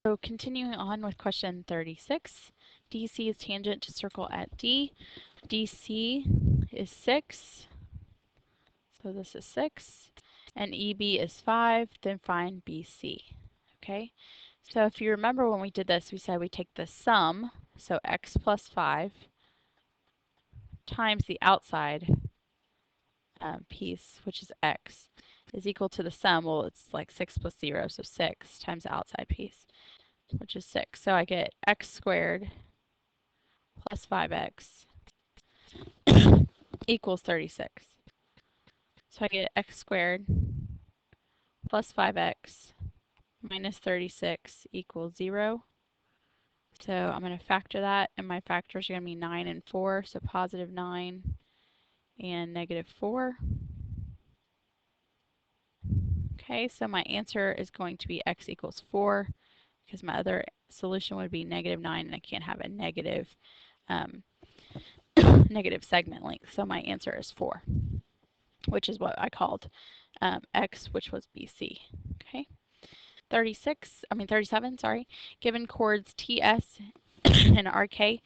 So continuing on with question 36, DC is tangent to circle at D. DC is 6, so this is 6, and EB is 5, then find BC. Okay, so if you remember when we did this, we said we take the sum, so x plus 5, times the outside piece, which is x, is equal to the sum. Well, it's like 6 plus 0, so 6 times the outside piece, which is 6. So I get x squared plus 5x equals 36. So I get x squared plus 5x minus 36 equals 0. So I'm going to factor that, and my factors are going to be 9 and 4, so positive 9 and negative 4. Okay, so my answer is going to be x equals 4, because my other solution would be negative 9, and I can't have a negative negative segment length. So my answer is 4, which is what I called x, which was BC. Okay. 37, sorry. Given chords TS and RK,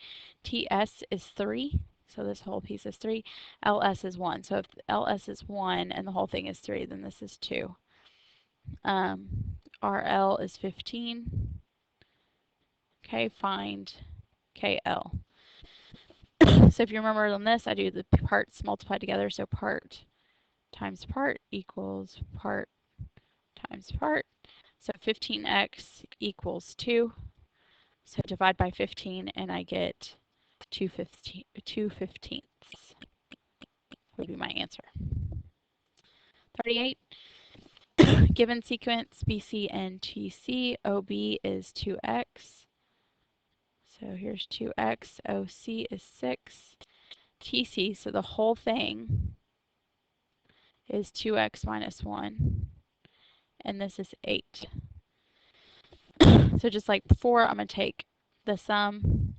TS is 3, so this whole piece is 3. LS is 1. So if LS is 1 and the whole thing is 3, then this is 2. RL is 15. Okay, find KL. So if you remember on this, I do the parts multiplied together, so part times part equals part times part. So 15x equals 2. So divide by 15 and I get 2/15 would be my answer. 38. Given sequence BC and TC, OB is 2x. So here's 2x, OC is 6. TC, so the whole thing is 2x minus 1. And this is 8. So just like before, I'm going to take the sum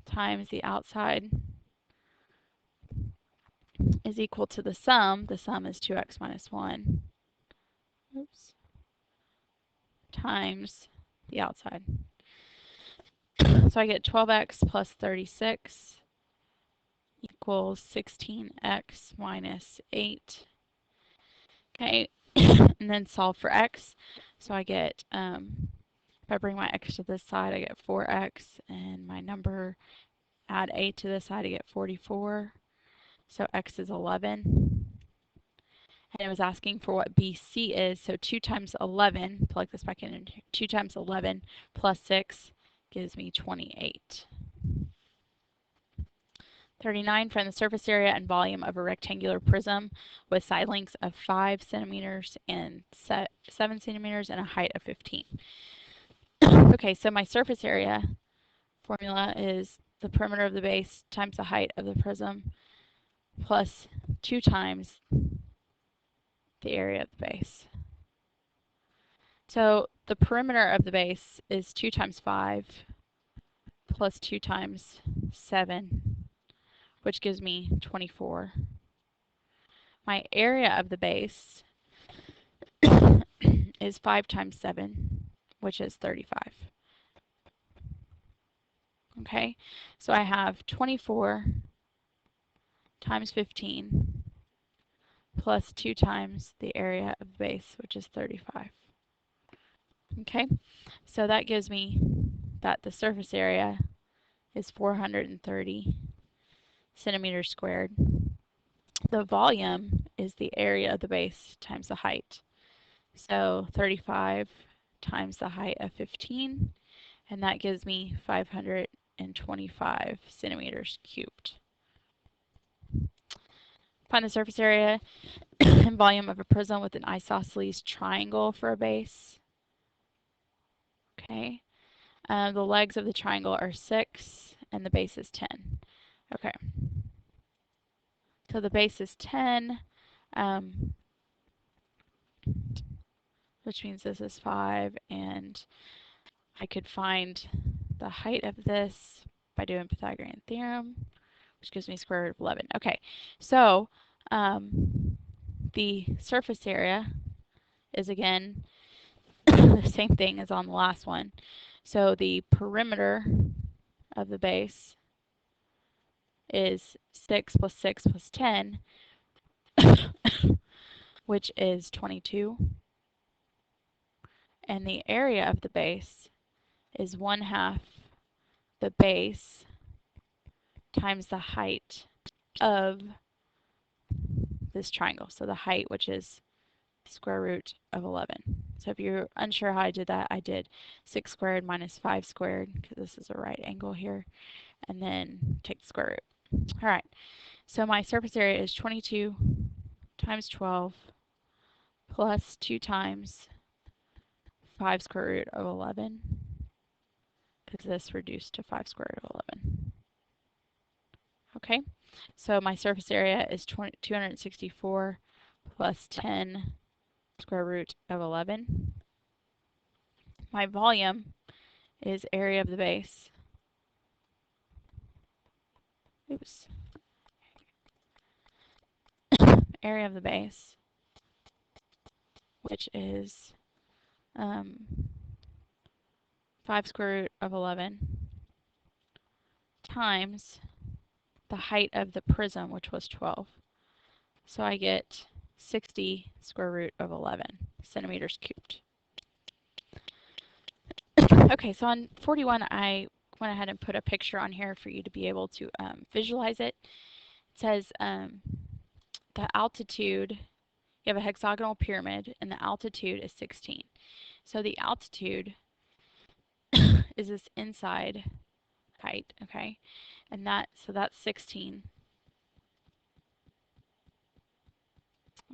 times the outside is equal to the sum. The sum is 2x minus 1. Oops. Times the outside. So I get 12x plus 36 equals 16x minus 8. Okay, and then solve for x. So I get, if I bring my x to this side, I get 4x, and my number, add 8 to this side, I get 44. So x is 11. And it was asking for what BC is, so 2 times 11, plug this back in, 2 times 11 plus 6 gives me 28. 39, find the surface area and volume of a rectangular prism with side lengths of 5 centimeters and 7 centimeters and a height of 15. Okay, so my surface area formula is the perimeter of the base times the height of the prism plus 2 times the area of the base. So the perimeter of the base is 2 times 5 plus 2 times 7, which gives me 24. My area of the base is 5 times 7, which is 35. Okay, so I have 24 times 15 plus 2 times the area of the base, which is 35. Okay, so that gives me that the surface area is 430 centimeters squared. The volume is the area of the base times the height. So 35 times the height of 15, and that gives me 525 centimeters cubed. Find the surface area and volume of a prism with an isosceles triangle for a base. Okay. The legs of the triangle are 6 and the base is 10. Okay. So the base is 10, which means this is 5, and I could find the height of this by doing Pythagorean theorem, which gives me square root of 11. Okay, so the surface area is again the same thing as on the last one. So the perimeter of the base is 6 plus 6 plus 10, which is 22. And the area of the base is 1/2 the base times the height of this triangle. So the height, which is square root of 11. So if you're unsure how I did that, I did 6 squared minus 5 squared, because this is a right angle here, and then take the square root. All right, so my surface area is 22 times 12 plus 2 times 5 square root of 11, because this reduced to 5 square root of 11. Okay, so my surface area is 264 plus 10 square root of 11. My volume is area of the base. Oops. Area of the base, which is 5 square root of 11 times the height of the prism, which was 12. So I get 60 square root of 11 centimeters cubed. Okay, so on 41, I went ahead and put a picture on here for you to be able to visualize it. It says the altitude, you have a hexagonal pyramid, and the altitude is 16. So the altitude is this inside height, okay? And so that's 16.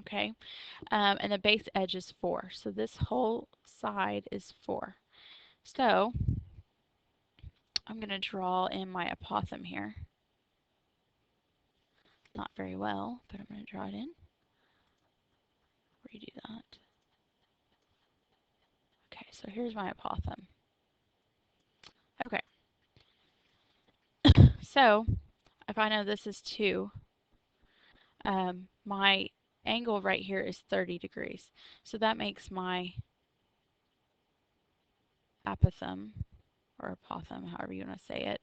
Okay, and the base edge is 4. So this whole side is 4. So I'm going to draw in my apothem here. Not very well, but I'm going to draw it in. Redo that. Okay, so here's my apothem. Okay, so if I know this is 2, my angle right here is 30 degrees. So that makes my apothem, or apothem, however you want to say it,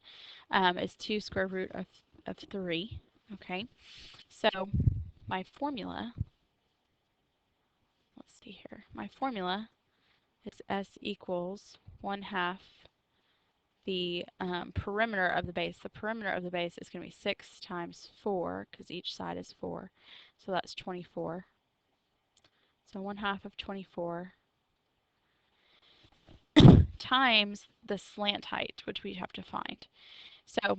is 2 square root of 3. Okay, so my formula, let's see here, my formula is S equals 1/2 the perimeter of the base. The perimeter of the base is going to be 6 times 4, because each side is 4. So that's 24. So 1/2 of 24 times the slant height, which we have to find. So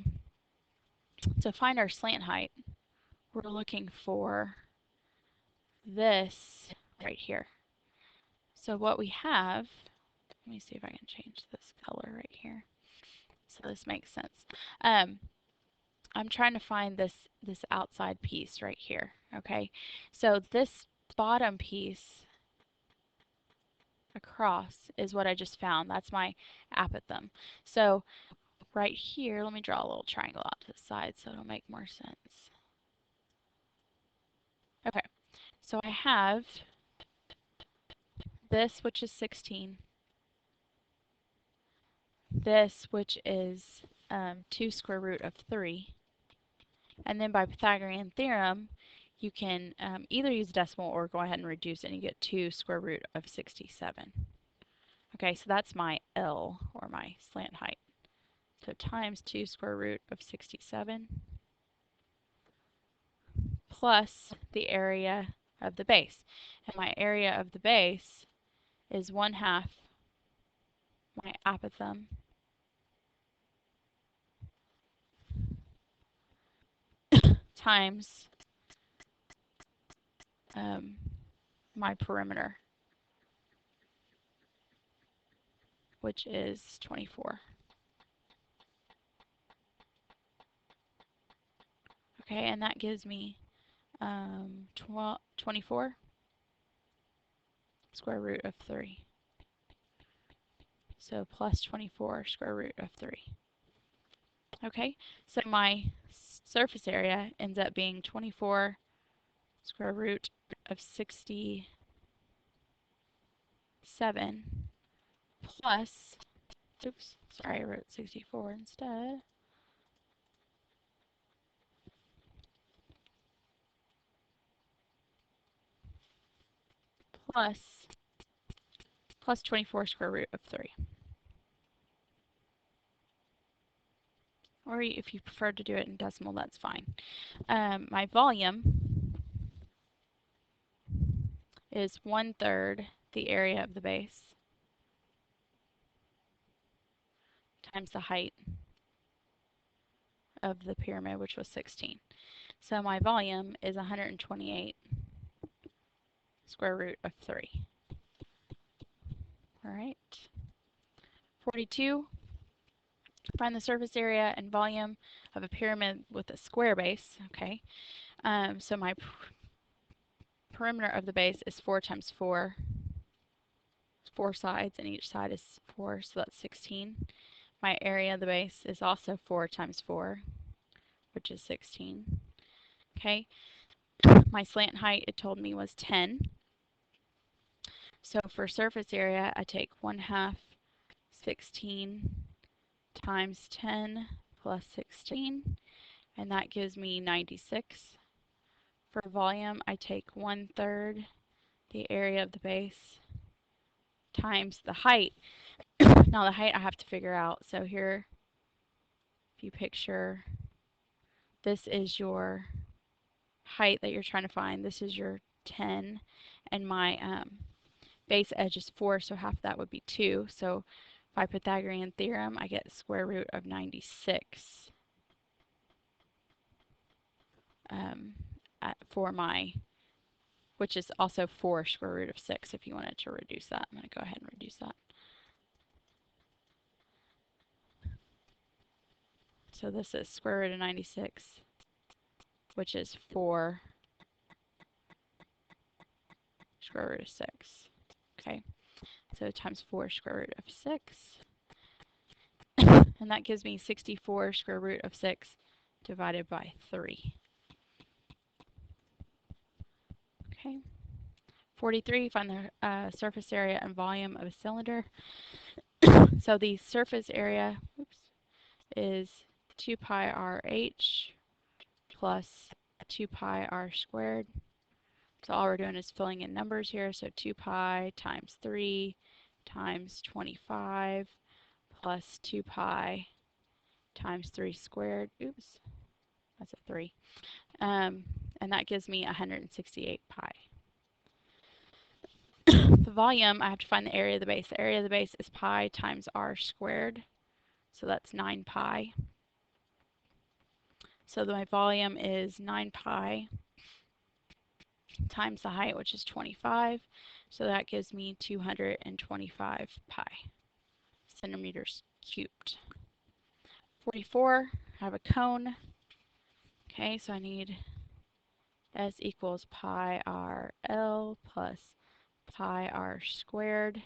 to find our slant height, we're looking for this right here. So what we have, let me see if I can change this color right here so this makes sense. I'm trying to find this outside piece right here, okay? So this bottom piece across is what I just found. That's my apothem. So right here, let me draw a little triangle out to the side so it'll make more sense. Okay, so I have this, which is 16, this, which is 2 square root of 3, and then by Pythagorean theorem, you can either use decimal or go ahead and reduce it, and you get 2 square root of 67. Okay, so that's my L, or my slant height. So times 2 square root of 67 plus the area of the base. And my area of the base is 1/2 my apothem times my perimeter, which is 24. Okay, and that gives me 24 square root of 3. So plus 24 square root of 3. Okay, so my surface area ends up being 24 square root of 67 plus, oops, sorry, I wrote 64 instead. Plus 24 square root of 3. Or if you prefer to do it in decimal, that's fine. My volume is 1/3 the area of the base times the height of the pyramid, which was 16. So my volume is 128 square root of 3. All right. 42, find the surface area and volume of a pyramid with a square base. Okay. So my perimeter of the base is 4 times 4. 4 sides, and each side is 4, so that's 16. My area of the base is also 4 times 4, which is 16. Okay. My slant height, it told me, was 10. So for surface area, I take 1/2 16 times 10 plus 16, and that gives me 96. For volume, I take 1/3 the area of the base times the height. Now the height I have to figure out. So here, if you picture, this is your height that you're trying to find. This is your 10, and my base edge is 4, so half of that would be 2. So by Pythagorean theorem, I get square root of 96 for my, which is also 4 square root of 6 if you wanted to reduce that. I'm going to go ahead and reduce that. So this is square root of 96, which is 4 square root of 6. Okay, so times 4 square root of 6. And that gives me 64 square root of 6 divided by 3. Okay. 43, find the surface area and volume of a cylinder. So the surface area is 2 pi rh plus 2 pi r squared. So all we're doing is filling in numbers here. So 2 pi times 3 times 25 plus 2 pi times 3 squared. Oops, that's a 3. And that gives me 168 pi. The volume, I have to find the area of the base. The area of the base is pi times r squared. So that's 9 pi. So my volume is 9 pi times the height, which is 25. So that gives me 225 pi centimeters cubed. 44, I have a cone. Okay, so I need S equals pi r L plus pi r squared.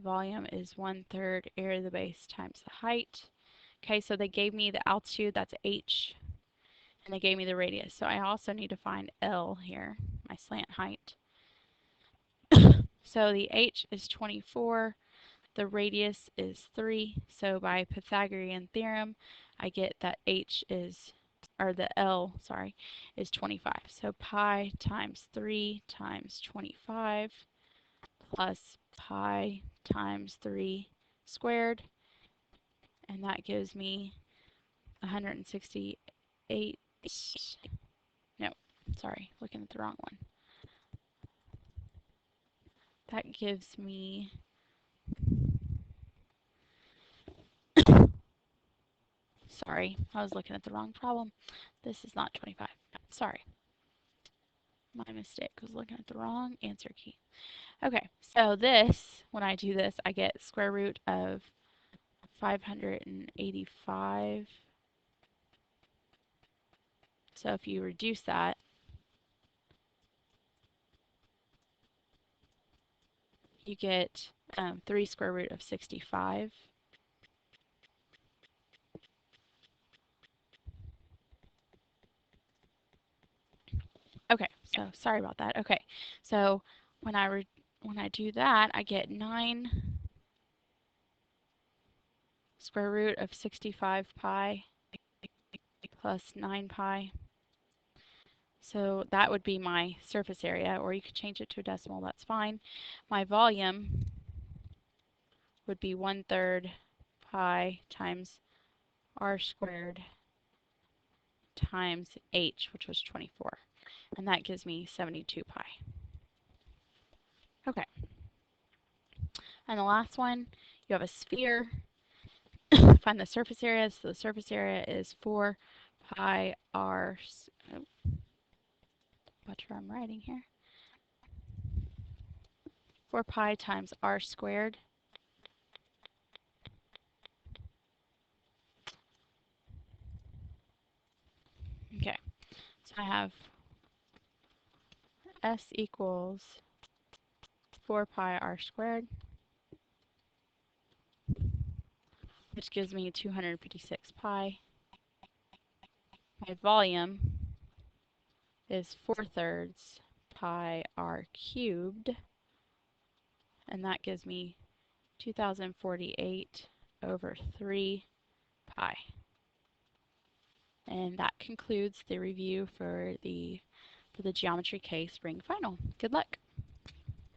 Volume is 1/3 area of the base times the height. Okay, so they gave me the altitude, that's h, and they gave me the radius. So I also need to find L here, my slant height. So the h is 24, the radius is 3. So by Pythagorean theorem, I get that h is, or the L, sorry, is 25. So pi times 3 times 25 plus pi times 3 squared, and that gives me 168. No, sorry, looking at the wrong one. That gives me sorry, I was looking at the wrong problem. This is not 25. Sorry. My mistake, was looking at the wrong answer key. Okay, so this, when I do this, I get square root of 585. So if you reduce that, you get 3 square root of 65. Okay, so sorry about that. Okay, so when I do that, I get 9 square root of 65 pi plus 9 pi. So that would be my surface area, or you could change it to a decimal, that's fine. My volume would be 1/3 pi times r squared times h, which was 24. And that gives me 72 pi. Okay. And the last one, you have a sphere. Find the surface area. So the surface area is 4 pi r, watch where I'm writing here. 4 pi times r squared. Okay, so I have S equals 4 pi r squared, which gives me 256 pi. My volume is 4/3 pi r cubed, and that gives me 2048 over 3 pi. And that concludes the review for the Geometry K Spring Final. Good luck!